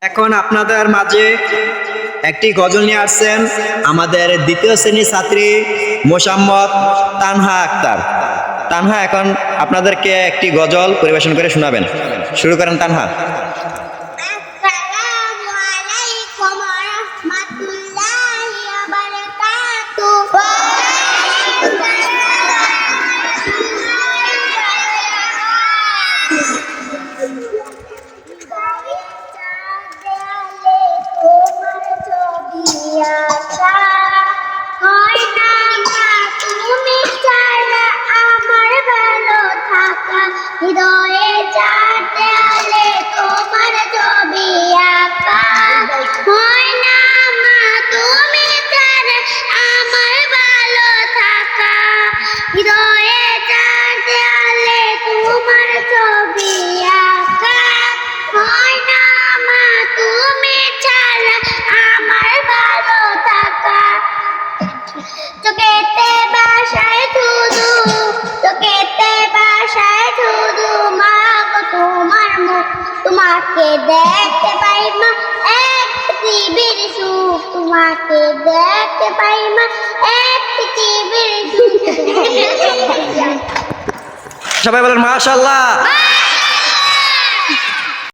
এখন আপনাদের মাঝে একটি গজল নিয়ে আসছেন আমাদের দ্বিতীয় শ্রেণীর ছাত্রী মোসাম্মদ তানহা আক্তার। তানহা এখন আপনাদেরকে একটি গজল পরিবেশন করে শোনাবেন। শুরু করেন তানহা। আসসালামু আলাইকুম ওয়া রাহমাতুল্লাহি ওয়া বারাকাতুহু। তোমার ছবি আঁকা হয় না মা, তুমি ছাড়া আমার ভালো থাকা। হৃদয়ে চার দেয়ালে তোমার ছবি আঁকা হয় না মা, তুমি ছাড়া আমার ভালো থাকা। হৃদয়ে চার দেয়ালে তোমার ছবি আঁকা হয় না মা, তুমি ছাড়া আমার ভালো থাকা। চোখেতে বাসায় শুধু, চোখেতে বাসায় শুধু মা গো তোমার মুখ। তোমাকে দেখতে পাই মা এক পৃথিবীর সুখ, তোমাকে দেখতে পাই মা এক পৃথিবীর সুখ। সবাই বলেন মাশাআল্লাহ।